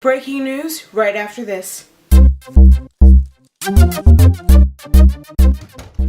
Breaking news right after this.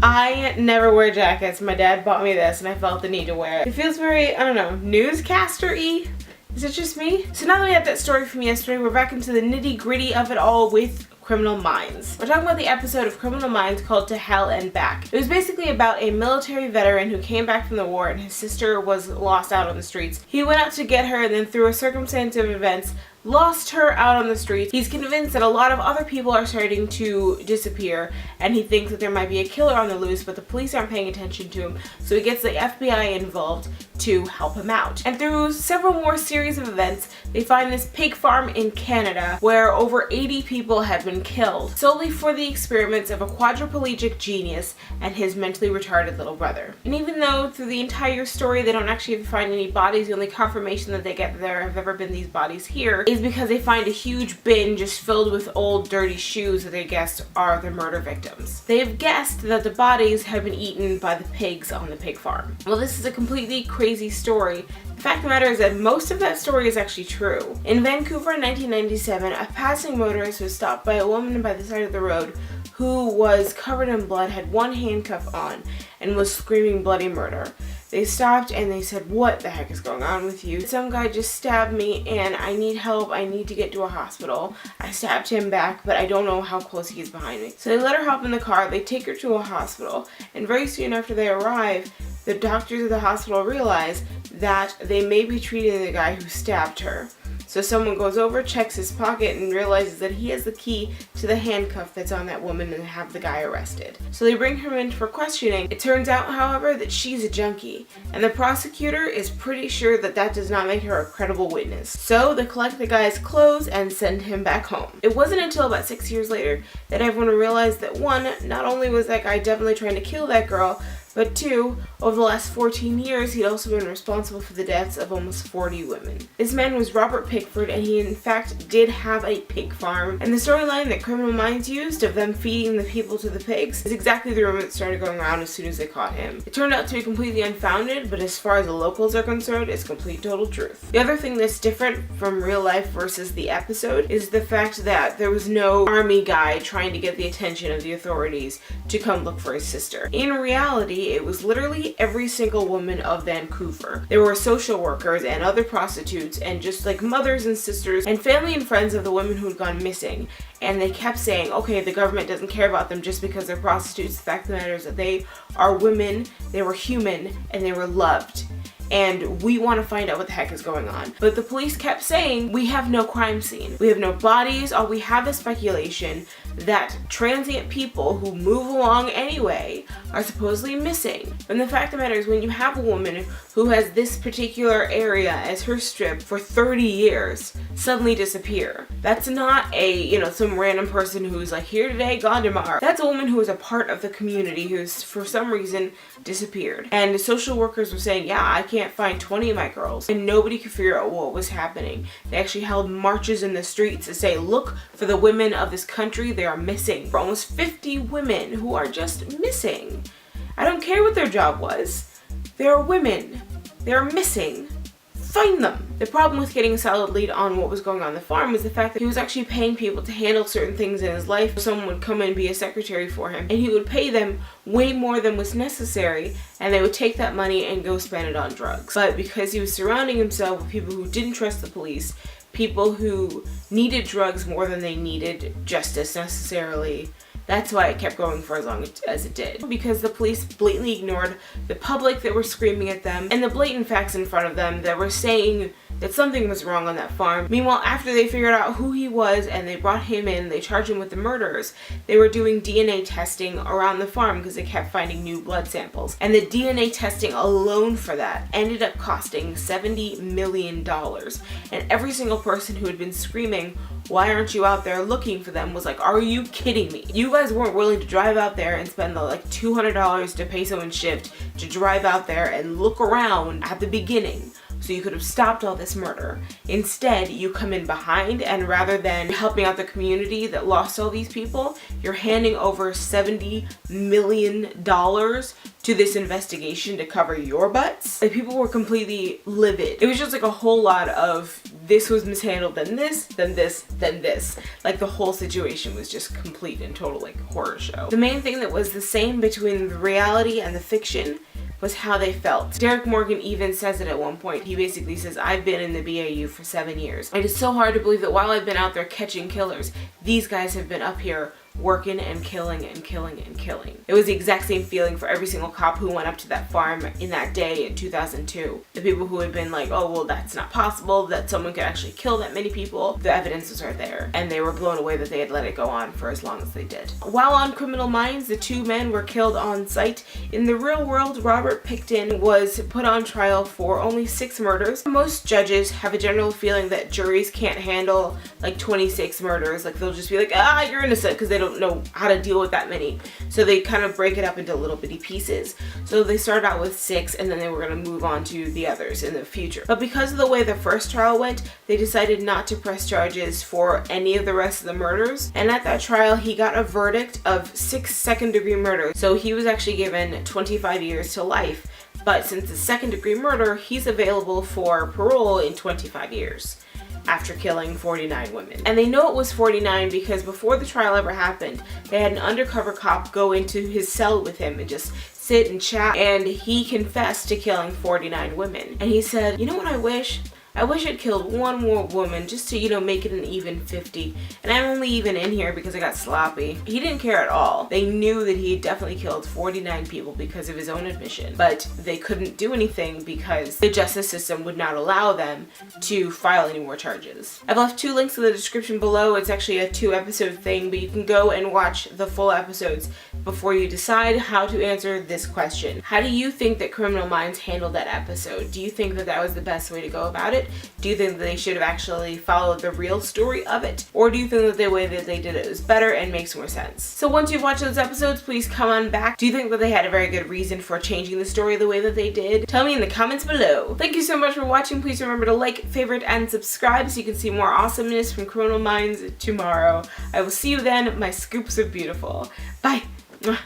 I never wear jackets. My dad bought me this and I felt the need to wear it. It feels very, I don't know, newscaster-y? Is it just me? So now that we have that story from yesterday, we're back into the nitty-gritty of it all with Criminal Minds. We're talking about the episode of Criminal Minds called To Hell and Back. It was basically about a military veteran who came back from the war and his sister was lost out on the streets. He went out to get her and then through a circumstance of events lost her out on the streets. He's convinced that a lot of other people are starting to disappear and he thinks that there might be a killer on the loose, but the police aren't paying attention to him, so he gets the FBI involved to help him out. And through several more series of events, they find this pig farm in Canada where over 80 people have been killed solely for the experiments of a quadriplegic genius and his mentally retarded little brother. And even though through the entire story they don't actually find any bodies, the only confirmation that they get that there have ever been these bodies here is because they find a huge bin just filled with old dirty shoes that they guess are the murder victims. They've guessed that the bodies have been eaten by the pigs on the pig farm. Well, this is a completely crazy story. The fact of the matter is that most of that story is actually true. In Vancouver in 1997, a passing motorist was stopped by a woman by the side of the road who was covered in blood, had one handcuff on, and was screaming bloody murder. They stopped and they said, "What the heck is going on with you? Some guy just stabbed me and I need help. I need to get to a hospital. I stabbed him back, but I don't know how close he is behind me." So they let her hop in the car, they take her to a hospital, and very soon after they arrive, the doctors of the hospital realize that they may be treating the guy who stabbed her. So someone goes over, checks his pocket, and realizes that he has the key to the handcuff that's on that woman and have the guy arrested. So they bring her in for questioning. It turns out, however, that she's a junkie, and the prosecutor is pretty sure that that does not make her a credible witness. So they collect the guy's clothes and send him back home. It wasn't until about 6 years later that everyone realized that one, not only was that guy definitely trying to kill that girl, but two, over the last 14 years, he'd also been responsible for the deaths of almost 40 women. This man was Robert Pickford, and he in fact did have a pig farm. And the storyline that Criminal Minds used of them feeding the people to the pigs is exactly the rumor that started going around as soon as they caught him. It turned out to be completely unfounded, but as far as the locals are concerned, it's complete total truth. The other thing that's different from real life versus the episode is the fact that there was no army guy trying to get the attention of the authorities to come look for his sister. In reality, it was literally every single woman of Vancouver. There were social workers and other prostitutes and just like mothers and sisters and family and friends of the women who had gone missing. And they kept saying, okay, the government doesn't care about them just because they're prostitutes. The fact of the matter is that they are women, they were human, and they were loved. And we want to find out what the heck is going on. But the police kept saying, we have no crime scene. We have no bodies. All we have is speculation that transient people who move along anyway are supposedly missing. And the fact of the matter is when you have a woman who has this particular area as her strip for 30 years suddenly disappear, that's not a, some random person who's like here today, gone tomorrow. That's a woman who is a part of the community who's for some reason disappeared. And the social workers were saying, yeah, I can't find 20 of my girls. And nobody could figure out what was happening. They actually held marches in the streets to say, look for the women of this country. They are missing. For almost 50 women who are just missing. I don't care what their job was. They're women. They're missing. Find them. The problem with getting a solid lead on what was going on the farm was the fact that he was actually paying people to handle certain things in his life. Someone would come and be a secretary for him, and he would pay them way more than was necessary, and they would take that money and go spend it on drugs. But because he was surrounding himself with people who didn't trust the police, people who needed drugs more than they needed justice necessarily, that's why it kept going for as long as it did. Because the police blatantly ignored the public that were screaming at them and the blatant facts in front of them that were saying that something was wrong on that farm. Meanwhile, after they figured out who he was and they brought him in, they charged him with the murders, they were doing DNA testing around the farm because they kept finding new blood samples. And the DNA testing alone for that ended up costing $70 million. And every single person who had been screaming, "Why aren't you out there looking for them?" was like, are you kidding me? You guys weren't willing to drive out there and spend the like $200 to pay someone's shift to drive out there and look around at the beginning so you could have stopped all this murder. Instead, you come in behind, and rather than helping out the community that lost all these people, you're handing over $70 million to this investigation to cover your butts. Like, people were completely livid. It was just like a whole lot of this was mishandled, then this, then this, then this. Like the whole situation was just complete and total like horror show. The main thing that was the same between the reality and the fiction was how they felt. Derek Morgan even says it at one point. He basically says, I've been in the BAU for 7 years. It is so hard to believe that while I've been out there catching killers, these guys have been up here working and killing and killing and killing. It was the exact same feeling for every single cop who went up to that farm in that day in 2002. The people who had been like, oh, well, that's not possible, that someone could actually kill that many people. The evidence was right there. And they were blown away that they had let it go on for as long as they did. While on Criminal Minds, the 2 men were killed on site. In the real world, Robert Pickton was put on trial for only 6 murders. Most judges have a general feeling that juries can't handle like 26 murders. Like they'll just be like, ah, you're innocent, because they don't know how to deal with that many. So they kind of break it up into little bitty pieces. So they started out with 6 and then they were going to move on to the others in the future. But because of the way the first trial went, they decided not to press charges for any of the rest of the murders. And at that trial, he got a verdict of 6 second-degree murders. So he was actually given 25 years to life. But since it's second-degree murder, he's available for parole in 25 years. After killing 49 women. And they know it was 49 because before the trial ever happened, they had an undercover cop go into his cell with him and just sit and chat, and he confessed to killing 49 women. And he said, you know what I wish? I wish I'd killed one more woman just to, you know, make it an even 50. And I'm only even in here because I got sloppy. He didn't care at all. They knew that he had definitely killed 49 people because of his own admission. But they couldn't do anything because the justice system would not allow them to file any more charges. I've left 2 links in the description below. It's actually a 2-episode thing, but you can go and watch the full episodes before you decide how to answer this question. How do you think that Criminal Minds handled that episode? Do you think that that was the best way to go about it? Do you think that they should have actually followed the real story of it? Or do you think that the way that they did it was better and makes more sense? So once you've watched those episodes, please come on back. Do you think that they had a very good reason for changing the story the way that they did? Tell me in the comments below. Thank you so much for watching. Please remember to like, favorite, and subscribe so you can see more awesomeness from Criminal Minds tomorrow. I will see you then. My scoops are beautiful. Bye. Mwah.